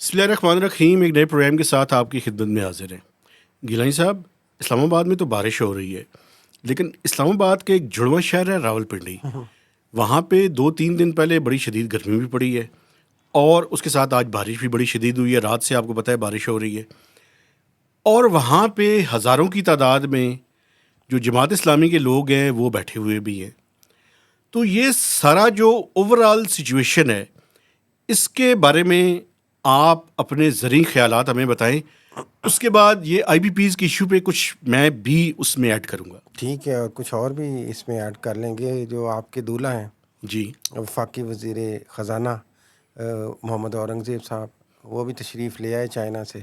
بسم اللہ الرحمن الرحیم، ایک نئے پروگرام کے ساتھ آپ کی خدمت میں حاضر ہیں۔ گیلانی صاحب، اسلام آباد میں تو بارش ہو رہی ہے، لیکن اسلام آباد کے ایک جڑواں شہر ہے راول پنڈی، وہاں پہ 2-3 دن پہلے بڑی شدید گرمی بھی پڑی ہے، اور اس کے ساتھ آج بارش بھی بڑی شدید ہوئی ہے۔ رات سے آپ کو پتہ ہے بارش ہو رہی ہے، اور وہاں پہ ہزاروں کی تعداد میں جو جماعت اسلامی کے لوگ ہیں وہ بیٹھے ہوئے بھی ہیں۔ تو یہ سارا جو اوور آل سچویشن ہے، اس کے بارے میں آپ اپنے زرعی خیالات ہمیں بتائیں، اس کے بعد یہ آئی بی پیز کے ایشو پہ کچھ میں بھی اس میں ایڈ کروں گا۔ ٹھیک ہے، اور کچھ اور بھی اس میں ایڈ کر لیں گے۔ جو آپ کے دولہا ہیں جی، وفاقی وزیر خزانہ محمد اورنگزیب صاحب، وہ بھی تشریف لے آئے چائنا سے،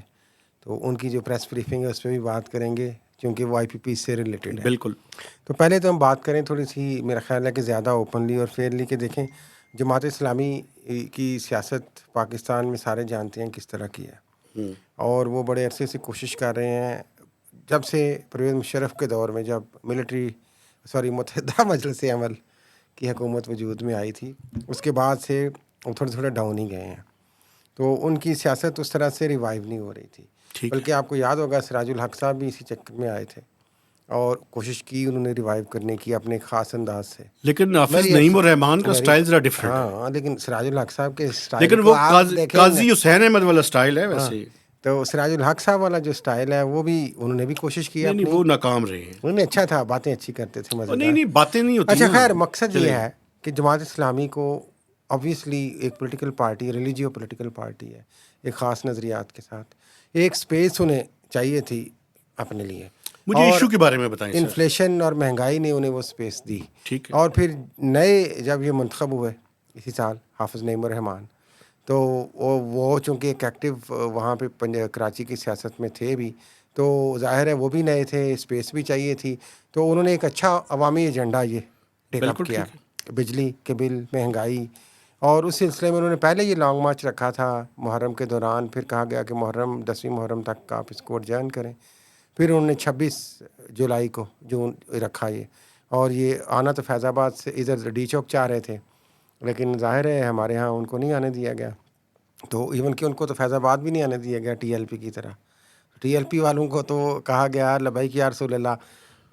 تو ان کی جو پریس بریفنگ ہے اس پہ بھی بات کریں گے، کیونکہ وہ آئی پی پی سے ریلیٹڈ ہے۔ بالکل۔ تو پہلے تو ہم بات کریں تھوڑی سی، میرا خیال ہے کہ زیادہ اوپنلی اور فیئرلی، کہ دیکھیں جماعت اسلامی کی سیاست پاکستان میں سارے جانتے ہیں کس طرح کی ہے، اور وہ بڑے عرصے سے کوشش کر رہے ہیں، جب سے پرویز مشرف کے دور میں جب متحدہ مجلس عمل کی حکومت وجود میں آئی تھی، اس کے بعد سے وہ تھوڑے تھوڑے ڈاؤن ہی گئے ہیں۔ تو ان کی سیاست اس طرح سے ریوائیو نہیں ہو رہی تھی، بلکہ آپ کو یاد ہوگا سراج الحق صاحب بھی اسی چکر میں آئے تھے اور کوشش کی انہوں نے ریوائیو کرنے کی اپنے ایک خاص انداز سے، لیکن حافظ نعیم الرحمان کا سٹائل ذرا ڈفرینٹ ہے۔ ہاں، لیکن سراج الحق صاحب کے سٹائل لیکن وہ قاضی حسین احمد والا سٹائل ہے ویسے، تو سراج الحق صاحب والا جو سٹائل ہے وہ بھی انہوں نے بھی کوشش کی نہیں وہ ناکام رہے ہیں۔ انہوں نے اچھا تھا، باتیں اچھی کرتے تھے، مزیدار۔ نہیں باتیں نہیں ہوتی۔ اچھا خیر، مقصد یہ ہے کہ جماعت اسلامی کو obviously ایک پولیٹیکل پارٹی، ریلیجیو پولیٹیکل پارٹی ہے، ایک خاص نظریات کے ساتھ ایک سپیس انہیں چاہیے تھی اپنے لیے۔ مجھے ایشو کے بارے میں بتائیں سر۔ انفلیشن اور مہنگائی نے انہیں وہ سپیس دی، ٹھیک ہے۔ اور پھر نئے جب یہ منتخب ہوئے اسی سال حافظ نعیم الرحمان، تو وہ چونکہ ایک ایکٹیو وہاں پہ کراچی کی سیاست میں تھے بھی، تو ظاہر ہے وہ بھی نئے تھے، اسپیس بھی چاہیے تھی، تو انہوں نے ایک اچھا عوامی ایجنڈا یہ ٹیک اپ کیا، بجلی کے بل، مہنگائی، اور اس سلسلے میں انہوں نے پہلے یہ لانگ مارچ رکھا تھا محرم کے دوران، پھر کہا گیا کہ 10ویں محرم تک آپ اس کو ایڈجرن کریں، پھر انہوں نے 26 جولائی کو جون رکھا یہ، اور یہ آنا تو فیض آباد سے ادھر ڈی چوک چاہ رہے تھے، لیکن ظاہر ہے ہمارے ہاں ان کو نہیں آنے دیا گیا، تو ایون کہ ان کو تو فیض آباد بھی نہیں آنے دیا گیا ٹی ایل پی کی طرح، ٹی ایل پی والوں کو تو کہا گیا لبیک یا رسول اللہ،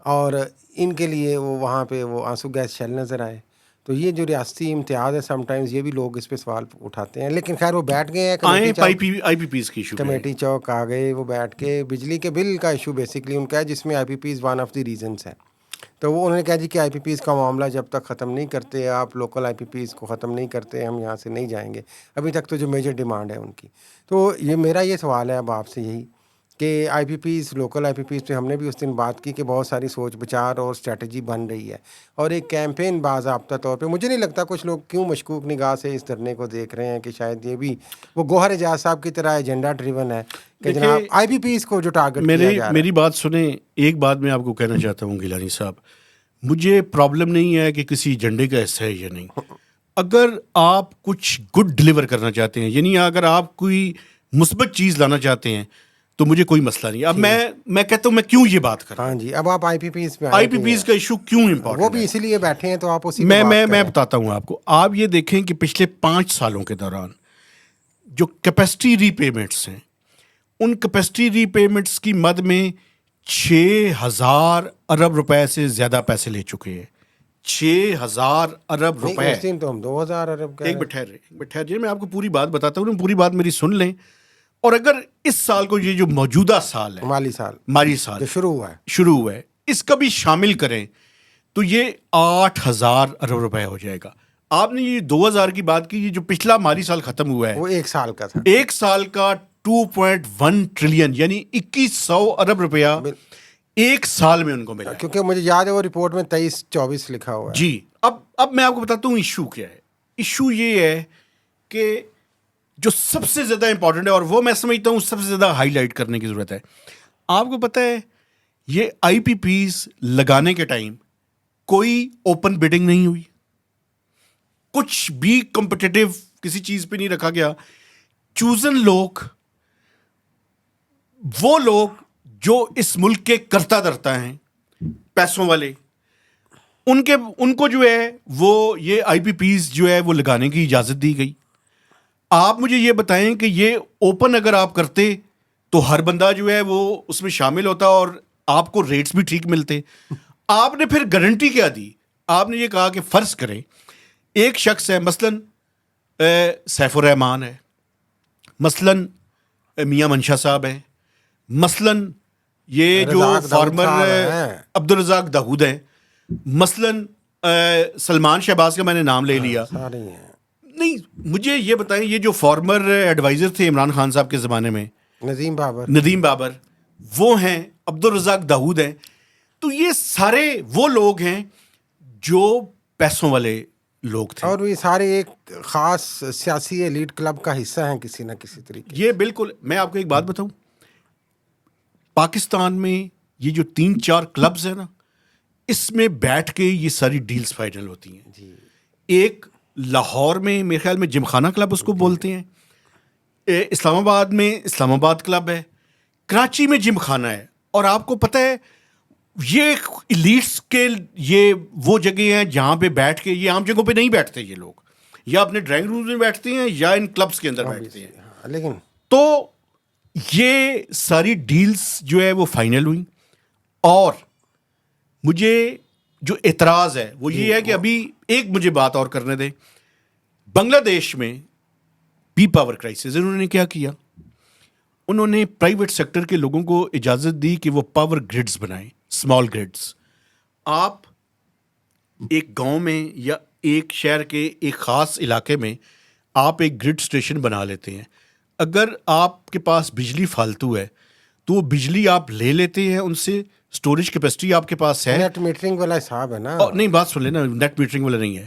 اور ان کے لیے وہ وہاں پہ وہ آنسو گیس شیل نظر آئے۔ تو یہ جو ریاستی امتیاز ہے، سم ٹائمز یہ بھی لوگ اس پہ سوال اٹھاتے ہیں، لیکن خیر وہ بیٹھ گئے ہیں کمیٹی چوک آ گئے، وہ بیٹھ کے بجلی کے بل کا ایشو بیسکلی ان کا ہے، جس میں IPPs one of the reasons ہے۔ تو وہ انہوں نے کہا جی کہ آئی پی پیز کا معاملہ جب تک ختم نہیں کرتے آپ، لوکل آئی پی پیز کو ختم نہیں کرتے، ہم یہاں سے نہیں جائیں گے، ابھی تک تو جو میجر ڈیمانڈ ہے ان کی۔ تو یہ میرا یہ سوال ہے اب آپ سے یہی کہ آئی پی پیز، لوکل آئی پی پیز پہ ہم نے بھی اس دن بات کی کہ بہت ساری سوچ بچار اور اسٹریٹجی بن رہی ہے، اور ایک کیمپین باضابطہ طور پہ، مجھے نہیں لگتا کچھ لوگ کیوں مشکوک نگاہ سے اس دھرنے کو دیکھ رہے ہیں کہ شاید یہ بھی وہ گوہر اعجاز صاحب کی طرح ایجنڈا ڈریون ہے کہ جناب آئی پی پیز کو جو ٹارگٹ کیا جا رہا ہے۔ میری بات سنیں، ایک بات میں آپ کو کہنا چاہتا ہوں گیلانی صاحب، مجھے پرابلم نہیں ہے کہ کسی ایجنڈے کا حصہ ہے یا نہیں، اگر آپ کچھ گڈ ڈلیور کرنا چاہتے ہیں، یعنی اگر آپ کوئی مثبت چیز لانا چاہتے ہیں تو مجھے کوئی مسئلہ نہیں۔ اب میں کہتا ہوں میں کیوں یہ بات کر رہا ہوں۔ ہاں جی، اب آپ آئی پی پیز پہ آئی پی پیز کا ایشو کیوں امپورٹنٹ ہے، وہ بھی اسی لیے بیٹھے ہیں، تو آپ اسی پہ بات کریں۔ میں بتاتا ہوں آپ کو۔ آپ یہ دیکھیں کہ پچھلے 5 سالوں کے دوران جو کیپیسٹی ری پیمنٹس ہیں، ان کیپیسٹی ری پیمنٹس کی مد میں 6,000 ارب روپے سے زیادہ پیسے لے چکے ہیں۔ 6,000 ارب روپے۔ اس دن تو ہم 2,000 ارب کا۔ ایک بٹھہر میں آپ کو پوری بات بتاتا ہوں، پوری بات میری سن لیں۔ اور اگر اس سال کو، یہ جو موجودہ سال ہے، مالی سال جو شروع ہوا ہے، اس کا بھی شامل کریں تو یہ 8,000 ارب روپے ہو جائے گا۔ آپ نے یہ 2,000 کی بات کی، یہ جو پچھلا مالی سال ختم ہوا ہے وہ 1 سال کا تھا، 1 سال کا 2.1 ٹریلین یعنی 2,100 ارب روپیہ 1 سال میں ان کو ملا، کیونکہ مجھے یاد ہے وہ رپورٹ میں 23-24 لکھا ہوا ہے۔ جی، اب میں آپ کو بتاتا ہوں ایشو کیا ہے۔ ایشو یہ ہے کہ جو سب سے زیادہ امپورٹنٹ ہے، اور وہ میں سمجھتا ہوں سب سے زیادہ ہائی لائٹ کرنے کی ضرورت ہے۔ آپ کو پتہ ہے یہ آئی پی پیز لگانے کے ٹائم کوئی اوپن بیڈنگ نہیں ہوئی، کچھ بھی کمپٹیٹیو کسی چیز پہ نہیں رکھا گیا۔ چوزن لوگ، وہ لوگ جو اس ملک کے کرتا درتا ہیں پیسوں والے، ان کو جو ہے وہ یہ آئی پی پیز جو ہے وہ لگانے کی اجازت دی گئی. آپ مجھے یہ بتائیں کہ یہ اوپن اگر آپ کرتے تو ہر بندہ جو ہے وہ اس میں شامل ہوتا اور آپ کو ریٹس بھی ٹھیک ملتے. آپ نے پھر گارنٹی کیا دی؟ آپ نے یہ کہا کہ فرض کریں ایک شخص ہے، مثلاً سیف الرحمان ہے، مثلاً میاں منشا صاحب ہیں، مثلاً یہ جو رزاق داؤد فارمر صاحب ہیں، عبدالرزاق داؤد ہیں، مثلاً سلمان شہباز کا میں نے نام لے لیا. سارے ہی ہیں. نہیں، مجھے یہ بتائیں یہ جو فارمر ایڈوائزر تھے عمران خان صاحب کے زمانے میں، ندیم بابر، وہ ہیں، عبدالرزاق داؤد ہیں، تو یہ سارے وہ لوگ ہیں جو پیسوں والے لوگ تھے. اور یہ سارے ایک خاص سیاسی ایلیٹ کلب کا حصہ ہیں کسی نہ کسی طریقے. یہ بالکل، میں آپ کو ایک بات بتاؤں، پاکستان میں یہ جو 3-4 کلبز ہیں نا، اس میں بیٹھ کے یہ ساری ڈیلز فائنل ہوتی ہیں. جی. ایک لاہور میں میرے خیال میں جم خانہ کلب اس کو بولتے ہیں، اسلام آباد میں اسلام آباد کلب ہے، کراچی میں جم خانہ ہے. اور آپ کو پتہ ہے یہ ایلیٹس کے یہ وہ جگہ ہیں جہاں پہ بیٹھ کے، یہ عام جگہوں پہ نہیں بیٹھتے یہ لوگ، یا اپنے ڈرائنگ رومز میں بیٹھتے ہیں یا ان کلبس کے اندر بیٹھتے ہیں. لیکن تو یہ ساری ڈیلز جو ہے وہ فائنل ہوئیں. اور مجھے جو اعتراض ہے وہ یہ ہے کہ ابھی ایک مجھے بات اور کرنے دیں. بنگلہ دیش میں پی پاور کرائسس، انہوں نے کیا کیا؟ انہوں نے پرائیویٹ سیکٹر کے لوگوں کو اجازت دی کہ وہ پاور گریڈز بنائیں، اسمال گریڈز. آپ ایک گاؤں میں یا ایک شہر کے ایک خاص علاقے میں آپ ایک گرڈ اسٹیشن بنا لیتے ہیں. اگر آپ کے پاس بجلی فالتو ہے تو وہ بجلی آپ لے لیتے ہیں ان سے، اسٹوریج کیپیسٹی آپ کے پاس ہے. نیٹ میٹرنگ والا حساب ہے نا. نہیں، بات سن لینا، نیٹ میٹرنگ والا نہیں ہے.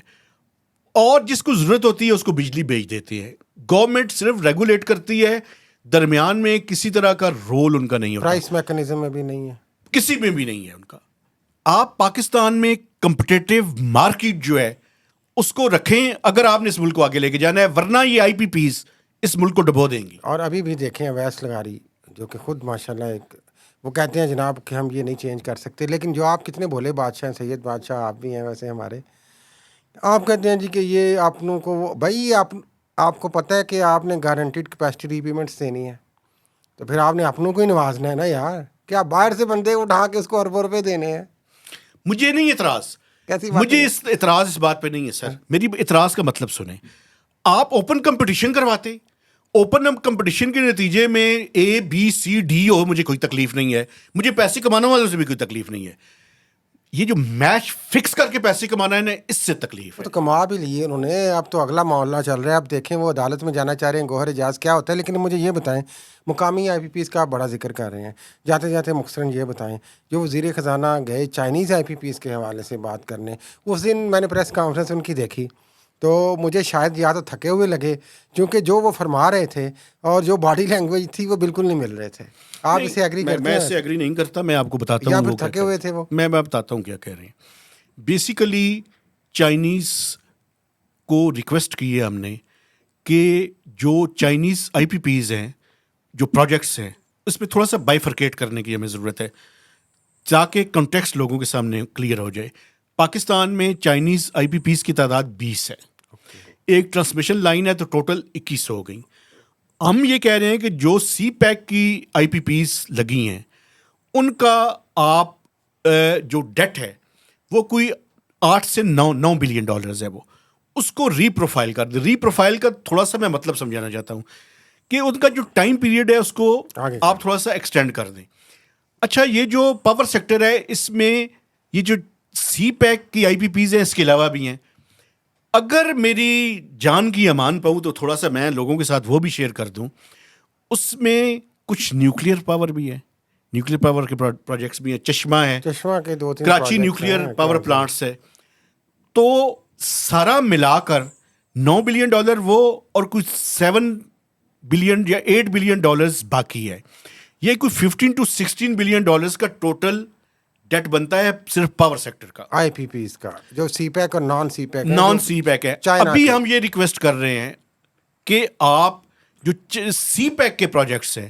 اور جس کو ضرورت ہوتی ہے اس کو بجلی بیچ دیتے ہیں. گورنمنٹ صرف ریگولیٹ کرتی ہے، درمیان میں کسی طرح کا رول ان کا نہیں ہوتا. پرائس میکنزم میں بھی نہیں ہے، کسی میں بھی نہیں ہے ان کا. آپ پاکستان میں کمپٹیٹیو مارکیٹ جو ہے اس کو رکھیں اگر آپ نے اس ملک کو آگے لے کے جانا ہے، ورنہ یہ آئی پی پیز اس ملک کو ڈبو دیں گی. اور ابھی بھی دیکھیں اویس لغاری جو کہ خود ماشاءاللہ ایک، وہ کہتے ہیں جناب کہ ہم یہ نہیں چینج کر سکتے، لیکن جو آپ کتنے بھولے بادشاہ ہیں، سید بادشاہ آپ بھی ہیں ویسے ہمارے، آپ کہتے ہیں جی کہ یہ اپنوں کو، بھائی آپ کو پتہ ہے کہ آپ نے گارنٹیڈ کیپیسٹی ری پیمنٹس دینی ہے، تو پھر آپ نے اپنوں کو ہی نوازنا ہے نا یار. کیا باہر سے بندے اٹھا کے اس کو اربوں روپے دینے ہیں؟ مجھے نہیں اعتراض، کیسی بات مجھے اس اعتراض اس بات پہ نہیں ہے سر. میری اعتراض کا مطلب سنیں. آپ اوپن کمپٹیشن کرواتے، اوپن کمپٹیشن کے نتیجے میں اے بی سی ڈی ہو، مجھے کوئی تکلیف نہیں ہے، مجھے پیسے کمانے والوں سے بھی کوئی تکلیف نہیں ہے. یہ جو میچ فکس کر کے پیسے کمانا ہے نا، اس سے تکلیف ہے. تو کما بھی لیے انہوں نے، اب تو اگلا معاملہ چل رہا ہے. اب دیکھیں وہ عدالت میں جانا چاہ رہے ہیں، گوہر اجاز کیا ہوتا ہے. لیکن مجھے یہ بتائیں، مقامی آئی پی پیز کا آپ بڑا ذکر کر رہے ہیں، جاتے جاتے مختصراً یہ بتائیں، جو وزیر خزانہ گئے چائنیز آئی پی پیز کے حوالے سے بات کرنے، اس دن میں نے پریس کانفرنس ان کی دیکھی تو مجھے شاید یا تو تھکے ہوئے لگے، کیونکہ جو وہ فرما رہے تھے اور جو باڈی لینگویج تھی وہ بالکل نہیں مل رہے تھے. آپ اسے ایگری کرتے ہیں؟ میں اس سے ایگری نہیں کرتا. میں آپ کو بتاتا یا ہوں پھر وہ تھکے ہوئے تھے وہ. میں بتاتا ہوں کیا کہہ رہے ہیں. بیسیکلی چائنیز کو ریکویسٹ کی ہے ہم نے کہ جو چائنیز آئی پی پیز ہیں، جو پروجیکٹس ہیں، اس میں تھوڑا سا بائیفرکیٹ کرنے کی ہمیں ضرورت ہے تاکہ کنٹیکسٹ لوگوں کے سامنے کلیئر ہو جائے. پاکستان میں چائنیز آئی پی پیز کی تعداد 20 ہے. ایک ٹرانسمیشن لائن ہے تو ٹوٹل 21 ہو گئی. ہم یہ کہہ رہے ہیں کہ جو سی پیک کی آئی پی پیز لگی ہیں ان کا آپ جو ڈیٹ ہے وہ کوئی 8 سے 9 بلین ڈالرز ہے، وہ اس کو ری پروفائل کر دیں. ری پروفائل کا تھوڑا سا میں مطلب سمجھانا چاہتا ہوں کہ ان کا جو ٹائم پیریڈ ہے اس کو آپ تھوڑا سا ایکسٹینڈ کر دیں. اچھا، یہ جو پاور سیکٹر ہے اس میں یہ جو سی پیک کی آئی پی پیز ہیں اس کے علاوہ بھی ہیں. اگر میری جان کی امان پاؤں تو تھوڑا سا میں لوگوں کے ساتھ وہ بھی شیئر کر دوں. اس میں کچھ نیوکلیئر پاور بھی ہے، نیوکلیئر پاور کے پروجیکٹس بھی ہیں. چشمہ ہے، چشمہ کے 2-3 کراچی نیوکلیئر پاور پلانٹس ہے. تو سارا ملا کر 9 بلین ڈالر وہ اور کچھ 7 بلین یا 8 بلین ڈالرز باقی ہے. یہ کوئی 15 to 16 بلین ڈالرز کا ٹوٹل ڈیٹ بنتا ہے صرف پاور سیکٹر کا، آئی پی پیز کا، جو سی پیک اور نان سی پیک نان سی پیک ہے. ابھی ہم یہ ریکویسٹ کر رہے ہیں کہ آپ جو سی پیک کے پروجیکٹس ہیں